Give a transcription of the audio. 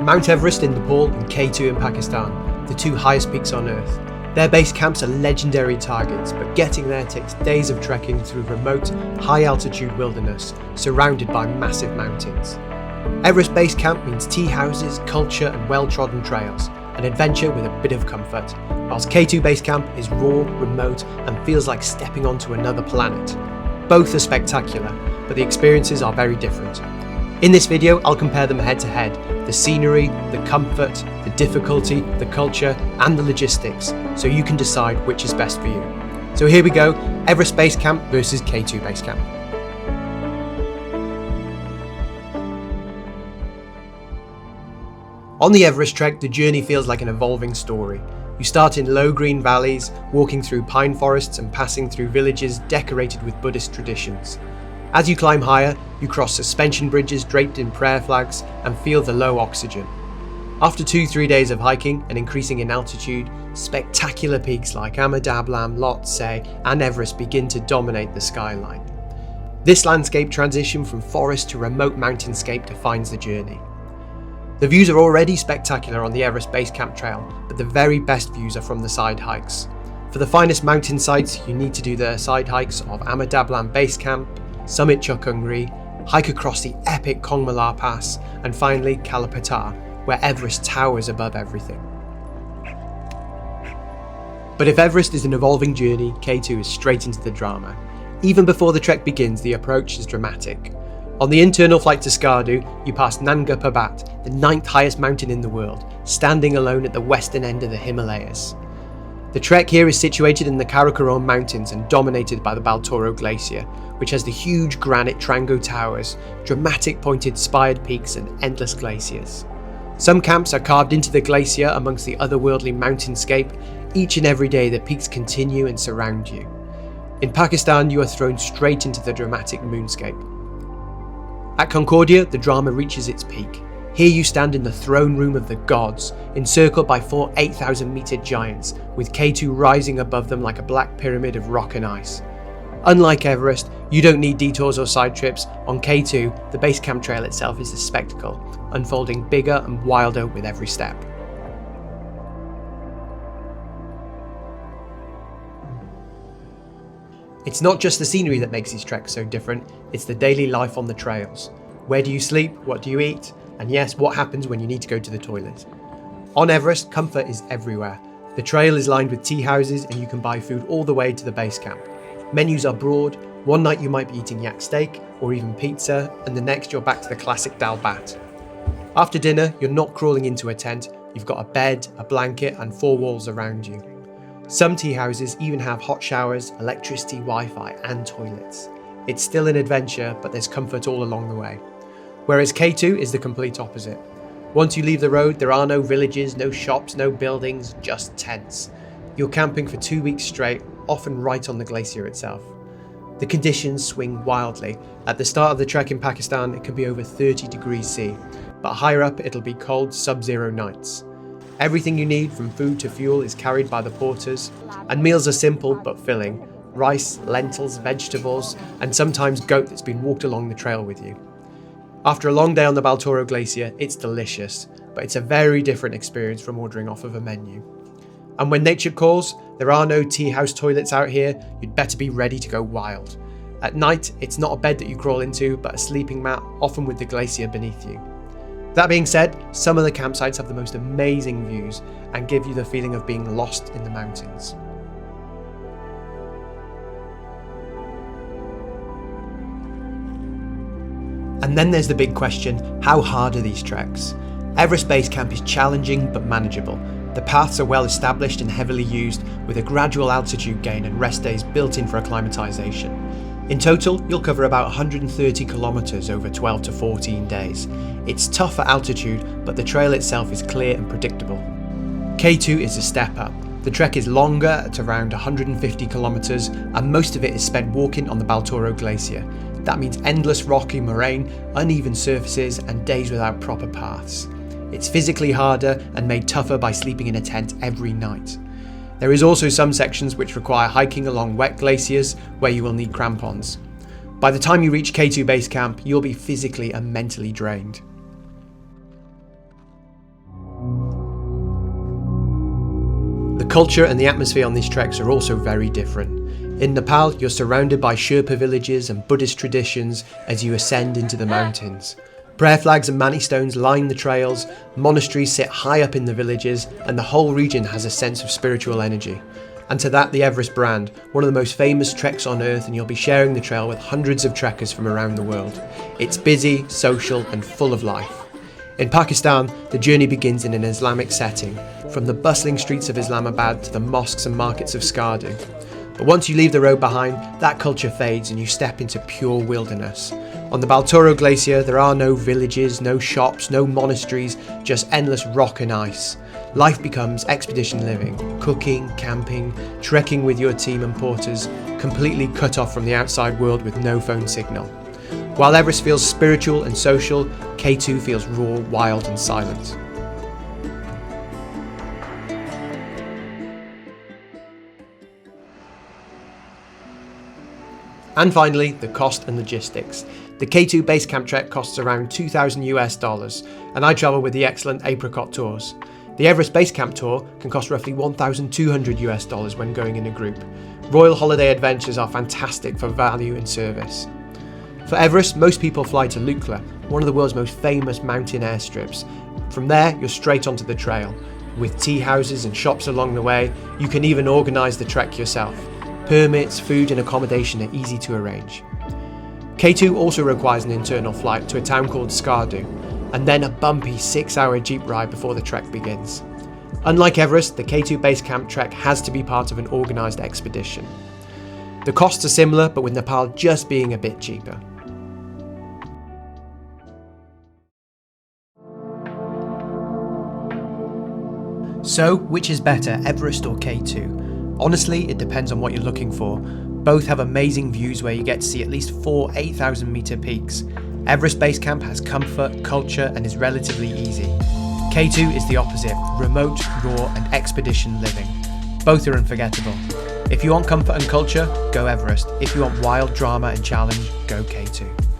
Mount Everest in Nepal and K2 in Pakistan, the two highest peaks on Earth. Their base camps are legendary targets, but getting there takes days of trekking through remote, high-altitude wilderness, surrounded by massive mountains. Everest Base Camp means tea houses, culture and well-trodden trails, an adventure with a bit of comfort, whilst K2 Base Camp is raw, remote and feels like stepping onto another planet. Both are spectacular, but the experiences are very different. In this video, I'll compare them head to head, the scenery, the comfort, the difficulty, the culture and the logistics, so you can decide which is best for you. So here we go, Everest Base Camp versus K2 Base Camp. On the Everest trek, the journey feels like an evolving story. You start in low green valleys, walking through pine forests and passing through villages decorated with Buddhist traditions. As you climb higher, you cross suspension bridges draped in prayer flags and feel the low oxygen. After 2-3 days of hiking and increasing in altitude, spectacular peaks like Amadablam, Lhotse and Everest begin to dominate the skyline. This landscape transition from forest to remote mountainscape defines the journey. The views are already spectacular on the Everest Base Camp trail, but the very best views are from the side hikes. For the finest mountain sites, you need to do the side hikes of Amadablam Base Camp, Summit Chukungri, hike across the epic Kongmalar Pass, and finally Kalapatar, where Everest towers above everything. But if Everest is an evolving journey, K2 is straight into the drama. Even before the trek begins, the approach is dramatic. On the internal flight to Skardu, you pass Nanga Parbat, the 9th highest mountain in the world, standing alone at the western end of the Himalayas. The trek here is situated in the Karakoram Mountains and dominated by the Baltoro Glacier, which has the huge granite Trango towers, dramatic pointed spired peaks and endless glaciers. Some camps are carved into the glacier amongst the otherworldly mountainscape. Each and every day the peaks continue and surround you. In Pakistan, you are thrown straight into the dramatic moonscape. At Concordia, the drama reaches its peak. Here you stand in the throne room of the gods, encircled by 4 8,000-metre giants, with K2 rising above them like a black pyramid of rock and ice. Unlike Everest, you don't need detours or side trips. On K2, the base camp trail itself is a spectacle, unfolding bigger and wilder with every step. It's not just the scenery that makes these treks so different, it's the daily life on the trails. Where do you sleep? What do you eat? And yes, what happens when you need to go to the toilet? On Everest, comfort is everywhere. The trail is lined with tea houses and you can buy food all the way to the base camp. Menus are broad. One night you might be eating yak steak or even pizza, and the next you're back to the classic dal bhat. After dinner, you're not crawling into a tent. You've got a bed, a blanket and 4 walls around you. Some tea houses even have hot showers, electricity, Wi-Fi and toilets. It's still an adventure, but there's comfort all along the way. Whereas K2 is the complete opposite. Once you leave the road, there are no villages, no shops, no buildings, just tents. You're camping for 2 weeks straight, often right on the glacier itself. The conditions swing wildly. At the start of the trek in Pakistan, it can be over 30 degrees C, but higher up it'll be cold sub-zero nights. Everything you need from food to fuel is carried by the porters, and meals are simple but filling. Rice, lentils, vegetables, and sometimes goat that's been walked along the trail with you. After a long day on the Baltoro Glacier, it's delicious, but it's a very different experience from ordering off of a menu. And when nature calls, there are no tea house toilets out here, you'd better be ready to go wild. At night, it's not a bed that you crawl into, but a sleeping mat, often with the glacier beneath you. That being said, some of the campsites have the most amazing views and give you the feeling of being lost in the mountains. And then there's the big question, how hard are these treks? Everest Base Camp is challenging but manageable. The paths are well established and heavily used, with a gradual altitude gain and rest days built in for acclimatization. In total, you'll cover about 130 kilometers over 12 to 14 days. It's tough at altitude, but the trail itself is clear and predictable. K2 is a step up. The trek is longer at around 150 kilometers, and most of it is spent walking on the Baltoro Glacier. That means endless rocky moraine, uneven surfaces, and days without proper paths. It's physically harder and made tougher by sleeping in a tent every night. There is also some sections which require hiking along wet glaciers where you will need crampons. By the time you reach K2 Base Camp, you'll be physically and mentally drained. culture and the atmosphere on these treks are also very different. In Nepal, you're surrounded by Sherpa villages and Buddhist traditions as you ascend into the mountains. Prayer flags and mani stones line the trails, monasteries sit high up in the villages, and the whole region has a sense of spiritual energy. And to that, the Everest brand, one of the most famous treks on earth, and you'll be sharing the trail with hundreds of trekkers from around the world. It's busy, social, and full of life. In Pakistan, the journey begins in an Islamic setting, from the bustling streets of Islamabad to the mosques and markets of Skardu. But once you leave the road behind, that culture fades and you step into pure wilderness. On the Baltoro Glacier, there are no villages, no shops, no monasteries, just endless rock and ice. Life becomes expedition living, cooking, camping, trekking with your team and porters, completely cut off from the outside world with no phone signal. While Everest feels spiritual and social, K2 feels raw, wild and silent. And finally, the cost and logistics. The K2 Base Camp trek costs around $2,000 and I travel with the excellent Apricot Tours. The Everest Base Camp tour can cost roughly $1,200 when going in a group. Royal Holiday Adventures are fantastic for value and service. For Everest, most people fly to Lukla, one of the world's most famous mountain airstrips. From there, you're straight onto the trail. With tea houses and shops along the way, you can even organise the trek yourself. Permits, food and accommodation are easy to arrange. K2 also requires an internal flight to a town called Skardu, and then a bumpy 6-hour jeep ride before the trek begins. Unlike Everest, the K2 Base Camp trek has to be part of an organised expedition. The costs are similar, but with Nepal just being a bit cheaper. So, which is better, Everest or K2? Honestly, it depends on what you're looking for. Both have amazing views where you get to see at least 4 8,000 metre peaks. Everest Base Camp has comfort, culture and is relatively easy. K2 is the opposite, remote, raw and expedition living. Both are unforgettable. If you want comfort and culture, go Everest. If you want wild drama and challenge, go K2.